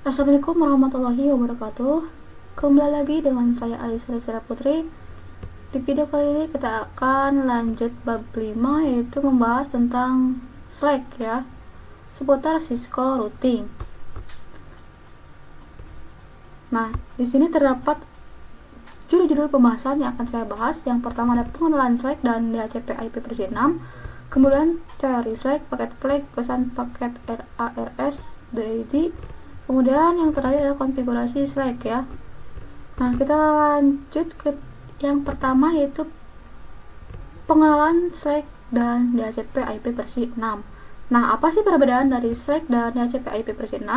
Assalamualaikum warahmatullahi wabarakatuh. Kembali lagi dengan saya Alisya Putri. Di video kali ini kita akan lanjut bab 5, yaitu membahas tentang Slack ya, seputar Cisco routing. Nah, di sini terdapat judul-judul pembahasan yang akan saya bahas. Yang pertama ada pengenalan Slack dan DHCP IP versi 6. Kemudian teori Slack, paket flag, pesan paket RARS, DID. Kemudian yang terakhir adalah konfigurasi Slack ya. Nah, kita lanjut ke yang pertama, yaitu pengenalan Slack dan DHCP IP versi 6. Nah, apa sih perbedaan dari Slack dan DHCP IP versi 6?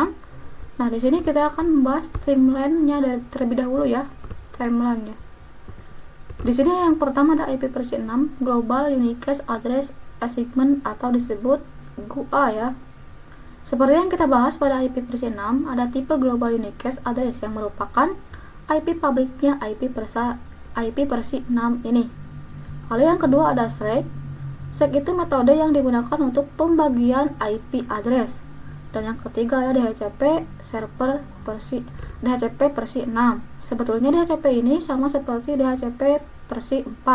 Nah, di sini kita akan membahas timeline-nya dari terlebih dahulu ya, timeline-nya. Di sini yang pertama ada IP versi 6, Global Unicast Address Assignment atau disebut GUA ya. Seperti yang kita bahas pada IP versi 6, ada tipe Global Unicast Address yang merupakan IP publiknya IP versi 6 ini. Lalu yang kedua ada Slack. Slack itu metode yang digunakan untuk pembagian IP address. Dan yang ketiga ada DHCP versi 6. Sebetulnya DHCP ini sama seperti DHCP versi 4.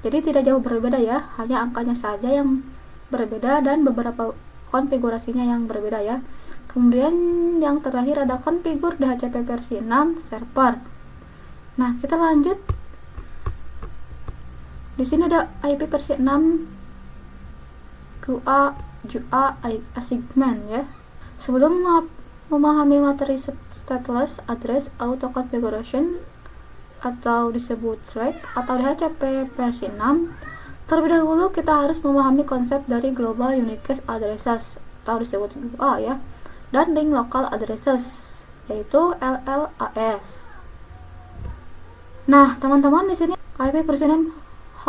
Jadi tidak jauh berbeda ya, hanya angkanya saja yang berbeda dan beberapa konfigurasinya yang berbeda ya. Kemudian yang terakhir ada konfigur DHCP versi 6 server. Nah, kita lanjut. Di sini ada IP versi 6 GUA assignment ya. Sebelum memahami materi stateless address auto configuration atau disebut Slack atau DHCP versi 6, terlebih dahulu kita harus memahami konsep dari Global Unicast Addresses atau disebut GUA ya, dan Link Local Addresses yaitu LLAS. Nah, teman-teman, di sini IP versi 6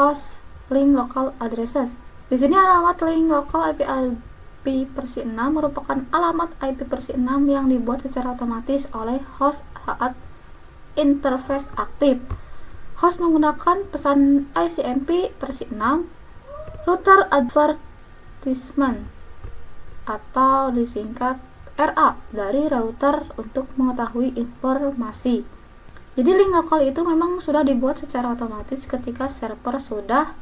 host link local addresses. Di sini alamat link local IP versi 6 merupakan alamat IP versi 6 yang dibuat secara otomatis oleh host saat interface aktif. Host menggunakan pesan ICMP versi 6, router advertisement atau disingkat RA dari router untuk mengetahui informasi. Jadi link lokal itu memang sudah dibuat secara otomatis ketika server sudah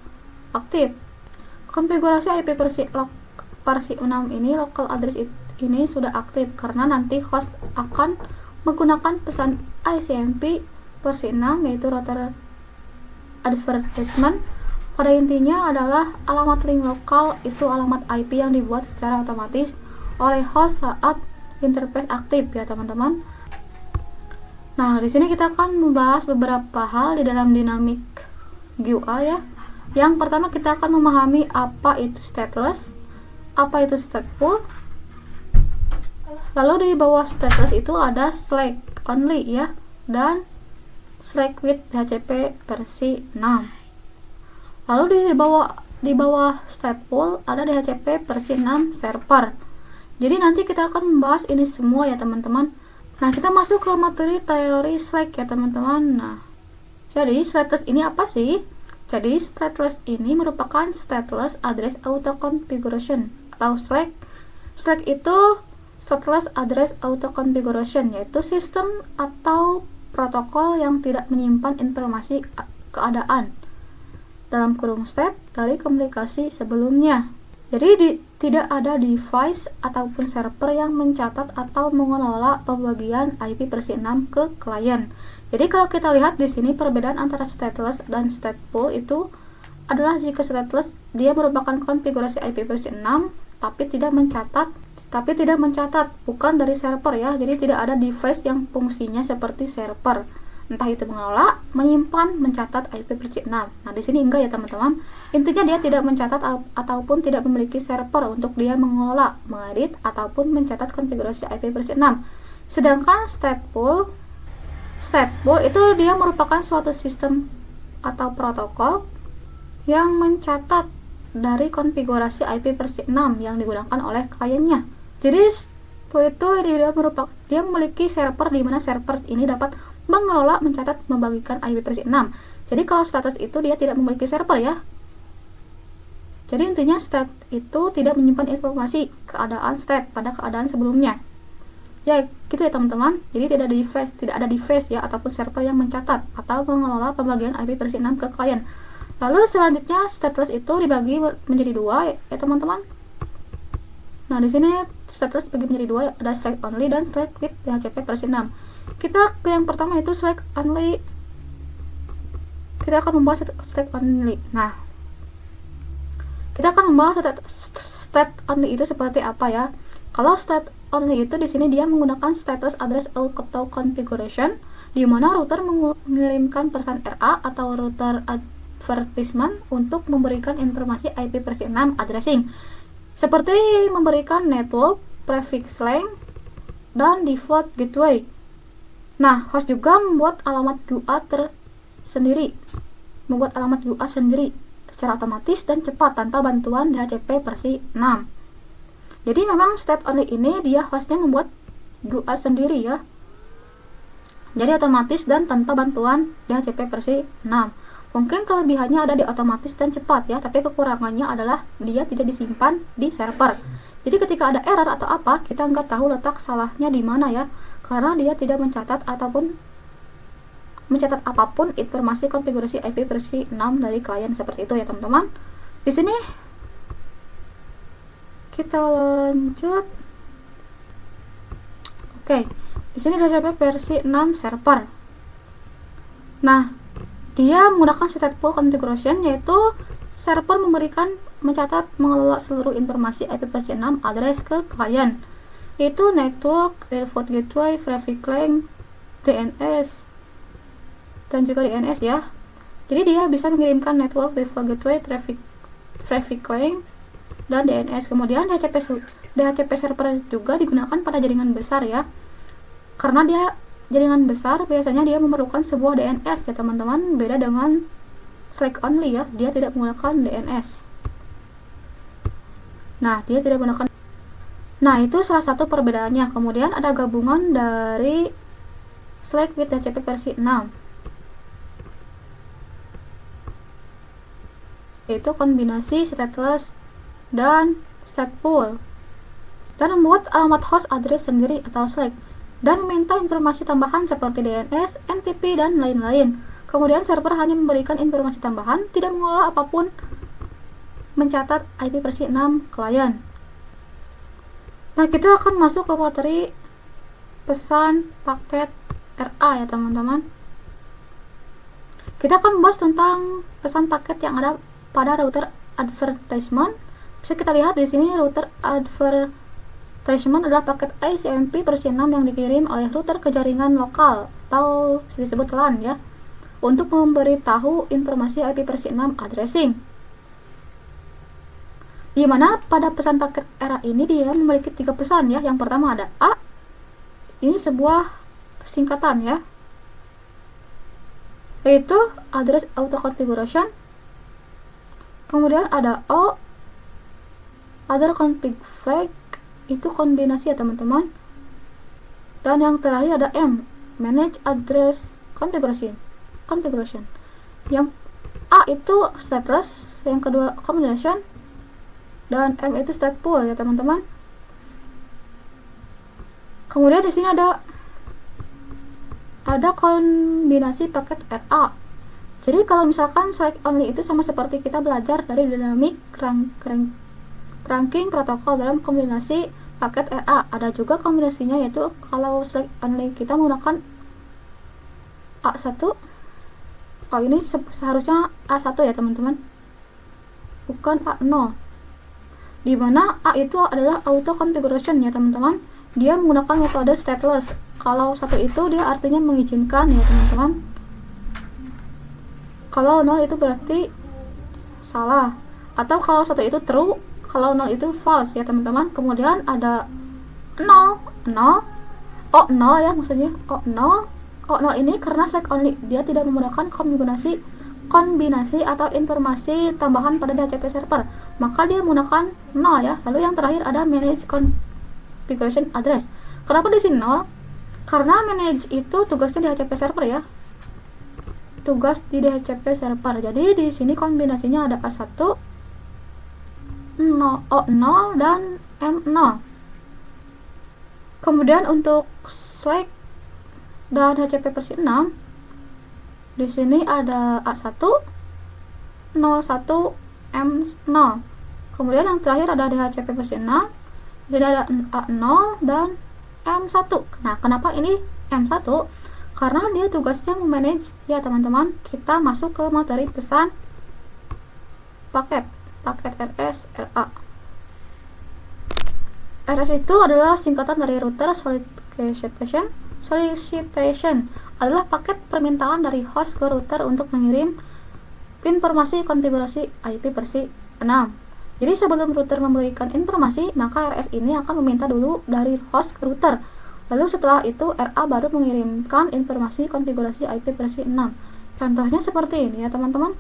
aktif. Konfigurasi IP versi 6 ini, local address ini sudah aktif karena nanti host akan menggunakan pesan ICMP versi 6 yaitu router advertisement. Pada intinya adalah alamat link lokal itu alamat IP yang dibuat secara otomatis oleh host saat interface aktif ya, teman-teman. Nah, di sini kita akan membahas beberapa hal di dalam dinamik GUA ya. Yang pertama kita akan memahami apa itu stateless, apa itu stateful. Lalu di bawah stateless itu ada Slack only ya, dan Slack with DHCP versi 6. Lalu di bawah stateful ada DHCP versi 6 server. Jadi nanti kita akan membahas ini semua ya, teman-teman. Nah, kita masuk ke materi teori Slack ya, teman-teman. Nah, jadi stateless ini apa sih? Jadi stateless ini merupakan stateless address auto configuration atau Slack. Slack itu stateless address auto configuration, yaitu sistem atau protokol yang tidak menyimpan informasi keadaan dalam kurung step dari komunikasi sebelumnya. Jadi tidak ada device ataupun server yang mencatat atau mengelola pembagian IP versi 6 ke klien. Jadi kalau kita lihat di sini perbedaan antara stateless dan stateful itu adalah jika stateless dia merupakan konfigurasi IP versi 6 tapi tidak mencatat bukan dari server ya. Jadi tidak ada device yang fungsinya seperti server, entah itu mengelola, menyimpan, mencatat IP versi 6. Nah, di sini enggak ya, teman-teman. Intinya dia tidak mencatat ataupun tidak memiliki server untuk dia mengelola, mengedit ataupun mencatat konfigurasi IP versi 6. Sedangkan stateful itu dia merupakan suatu sistem atau protokol yang mencatat dari konfigurasi IP versi 6 yang digunakan oleh kliennya. Jadi itu dia memiliki server di mana server ini dapat mengelola, mencatat, membagikan IP versi 6. Jadi kalau status itu dia tidak memiliki server ya. Jadi intinya state itu tidak menyimpan informasi keadaan state pada keadaan sebelumnya. Ya gitu ya teman-teman. Jadi tidak ada device ya ataupun server yang mencatat atau mengelola pembagian IP versi 6 ke klien. Lalu selanjutnya stateless itu dibagi menjadi dua ya teman-teman. Nah di sini stateless dibagi menjadi dua, ada select only dan select with DHCP versi 6. Kita ke yang pertama itu select only. Kita akan membahas select only. Nah, kita akan membahas state only itu seperti apa ya. Kalau state only itu di sini dia menggunakan status address auto configuration, di mana router mengirimkan pesan RA atau router advertisement untuk memberikan informasi IP versi 6 addressing, seperti memberikan network, prefix length, dan default gateway. Nah, host juga membuat alamat GUA sendiri secara otomatis dan cepat tanpa bantuan DHCP versi 6. Jadi memang state only ini dia hostnya membuat GUA sendiri ya. Jadi otomatis dan tanpa bantuan DHCP versi 6. Mungkin kelebihannya ada di otomatis dan cepat ya, tapi kekurangannya adalah dia tidak disimpan di server. Jadi ketika ada error atau apa, kita nggak tahu letak salahnya di mana ya, karena dia tidak mencatat apapun informasi konfigurasi IP versi 6 dari klien seperti itu ya teman-teman. Di sini kita lanjut. Oke, di sini DHCP versi 6 server. Nah, dia menggunakan stateful configuration, yaitu server mencatat mengelola seluruh informasi IP versi 6 address ke klien, yaitu network, default gateway, prefix length, DNS, dan juga DNS ya. Jadi dia bisa mengirimkan network, default gateway, prefix length, dan DNS. Kemudian DHCP server juga digunakan pada jaringan besar ya, karena dia jaringan besar biasanya dia memerlukan sebuah DNS ya teman-teman, beda dengan select only ya, dia tidak menggunakan DNS. Nah itu salah satu perbedaannya. Kemudian ada gabungan dari select with DHCP versi 6, yaitu kombinasi stateless dan stateful, dan membuat alamat host address sendiri atau select, dan meminta informasi tambahan seperti DNS, NTP, dan lain-lain. Kemudian server hanya memberikan informasi tambahan, tidak mengelola apapun, mencatat IP versi 6 klien. Nah, kita akan masuk ke materi pesan paket RA ya teman-teman. Kita akan membahas tentang pesan paket yang ada pada router advertisement. Bisa kita lihat di sini router advertisement adalah paket ICMP versi 6 yang dikirim oleh router ke jaringan lokal atau disebut LAN ya, untuk memberitahu informasi IP versi 6 addressing. Di mana pada pesan paket RA ini dia memiliki 3 pesan ya. Yang pertama ada A, ini sebuah singkatan ya, yaitu address auto configuration. Kemudian ada O, other config flag, itu kombinasi ya teman-teman. Dan yang terakhir ada M, manage address configuration. Yang A itu stateless, yang kedua combination, dan M itu stateful ya teman-teman. Kemudian di sini ada kombinasi paket RA. Jadi kalau misalkan select only itu sama seperti kita belajar dari dynamic ranking protokol dalam kombinasi paket RA. Ada juga kombinasinya, yaitu kalau select only kita menggunakan A1. Oh, ini seharusnya A1 ya teman-teman, bukan A0. Dimana A itu adalah auto configuration ya teman-teman. Dia menggunakan metode stateless. Kalau 1 itu dia artinya mengizinkan ya teman-teman. Kalau 0 itu berarti salah, atau kalau 1 itu true, kalau 0 itu false ya teman-teman. Kemudian ada 0 ya, maksudnya O0 ini karena select only, dia tidak menggunakan kombinasi atau informasi tambahan pada DHCP server, maka dia menggunakan 0 ya. Lalu yang terakhir ada manage configuration address. Kenapa di sini 0? Karena manage itu tugasnya di DHCP server ya, tugas di DHCP server. Jadi di sini kombinasinya ada A1, O0 dan M0. Kemudian untuk SLAAC dan HCP versi 6, di sini ada A1, 01, M0. Kemudian yang terakhir ada DHCP versi 6. Jadi ada A0 dan M1. Nah, kenapa ini M1? Karena dia tugasnya memanage ya teman-teman. Kita masuk ke materi pesan paket RS RA. RS itu adalah singkatan dari router solicitation. Solicitation adalah paket permintaan dari host ke router untuk mengirim informasi konfigurasi IP versi 6. Jadi sebelum router memberikan informasi, maka RS ini akan meminta dulu dari host ke router. Lalu setelah itu RA baru mengirimkan informasi konfigurasi IP versi 6. Contohnya seperti ini ya teman-teman.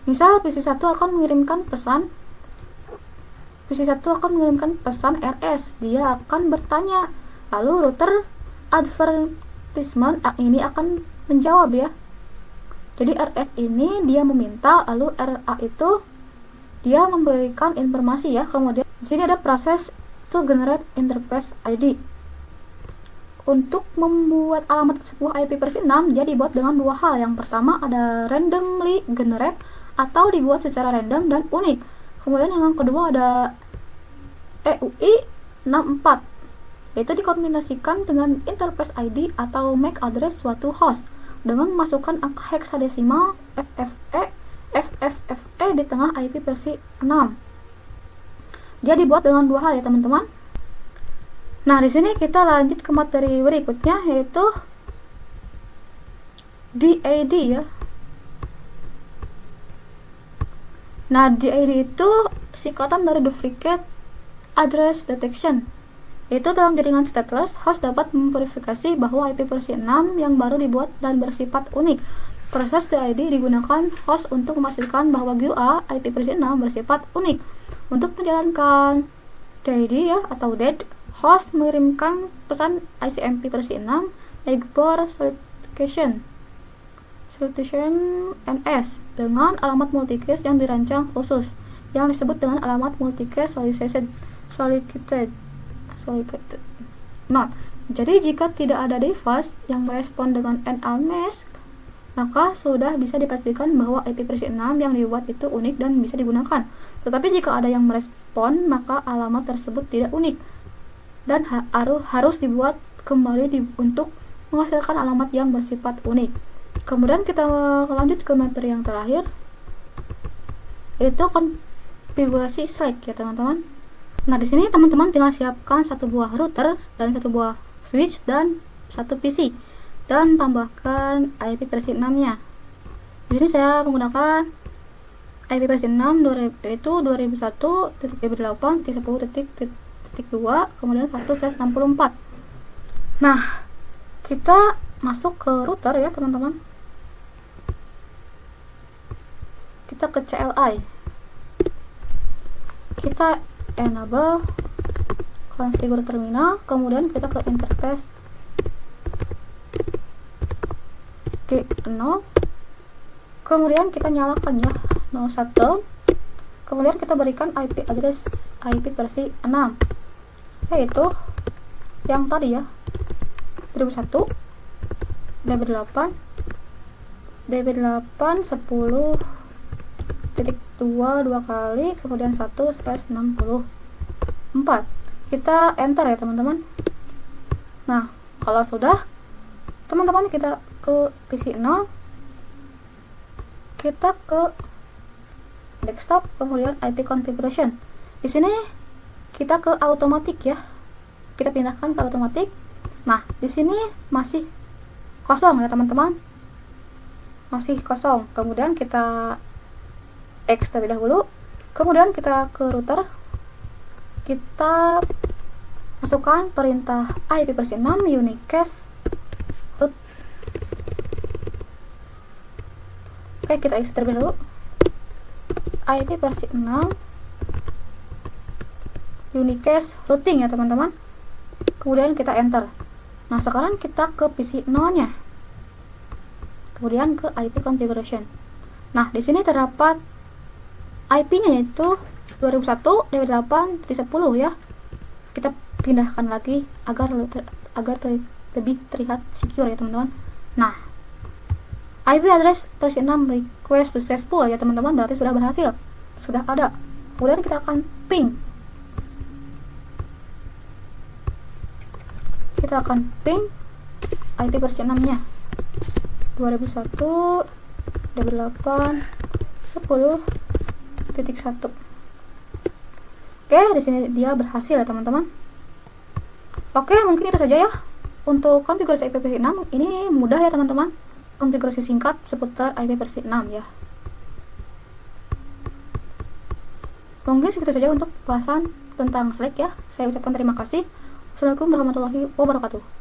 Misal PC1 akan mengirimkan pesan RS. Dia akan bertanya, lalu router advertisement ini akan menjawab ya. Jadi RS ini dia meminta, lalu RA itu dia memberikan informasi ya. Kemudian di sini ada proses to generate interface ID. Untuk membuat alamat sebuah IP versi 6, dia dibuat dengan dua hal. Yang pertama ada randomly generate atau dibuat secara random dan unik. Kemudian yang kedua ada EUI 64, yaitu dikombinasikan dengan interface ID atau MAC address suatu host dengan memasukkan angka heksadesimal FFFE di tengah IP versi 6. Dia dibuat dengan dua hal ya teman-teman. Nah, di sini kita lanjut ke materi berikutnya, yaitu DAD ya. Nah, DAD itu singkatan dari duplicate address detection. Itu dalam jaringan stateless, host dapat memverifikasi bahwa IP versi 6 yang baru dibuat dan bersifat unik. Proses DID digunakan host untuk memastikan bahwa GUA IP versi 6 bersifat unik. Untuk menjalankan DID ya atau DAD, host mengirimkan pesan ICMP versi 6 Ignore Solicitation NS dengan alamat multicast yang dirancang khusus yang disebut dengan alamat multicast solicited not. Jadi jika tidak ada device yang merespon dengan NLMES, maka sudah bisa dipastikan bahwa IP versi 6 yang dibuat itu unik dan bisa digunakan. Tetapi jika ada yang merespon, maka alamat tersebut tidak unik dan harus dibuat kembali untuk menghasilkan alamat yang bersifat unik. Kemudian kita lanjut ke materi yang terakhir, yaitu konfigurasi SLAAC ya teman-teman. Nah, di sini teman-teman tinggal siapkan satu buah router dan satu buah switch dan satu PC dan tambahkan IP versi 6-nya. Di sini saya menggunakan IP versi 6 yaitu 2001.8.10.2 kemudian 1/64. Nah, kita masuk ke router ya teman-teman. Kita ke CLI. Kita enable configure terminal, kemudian kita ke interface G0, kemudian kita nyalakan ya 01, kemudian kita berikan IP address IP versi 6, yaitu yang tadi ya 2001 DB8 10.2 dua kali, kemudian 1/64. Kita enter ya teman-teman. Nah, kalau sudah, teman-teman kita ke PC 0, kita ke desktop, kemudian IP configuration. Di sini kita ke automatic ya. Kita pindahkan ke automatic. Nah, di sini masih kosong ya teman-teman. Masih kosong. Kemudian kita X terlebih dahulu, kemudian kita ke router, kita masukkan perintah IP versi 6 unicast root. Oke, kita X terlebih dahulu, IP versi 6 unicast routing ya teman-teman, kemudian kita enter. Nah, sekarang kita ke PC 0 nya, kemudian ke IP configuration. Nah, di sini terdapat IP-nya yaitu 2001.8.10 ya. kita pindahkan lagi agar lebih terlihat secure ya teman-teman. Nah, IP address versi 6 request successful ya teman-teman, berarti sudah berhasil, sudah ada. Kemudian kita akan ping, IP versi 6 nya 2001.28.10.1. Oke, di sini dia berhasil ya teman-teman. Oke, mungkin itu saja ya untuk konfigurasi IP versi 6. Ini mudah ya teman-teman, konfigurasi singkat seputar IP versi 6 ya. Mungkin segitu saja untuk bahasan tentang Slack ya. Saya ucapkan terima kasih. Wassalamualaikum warahmatullahi wabarakatuh.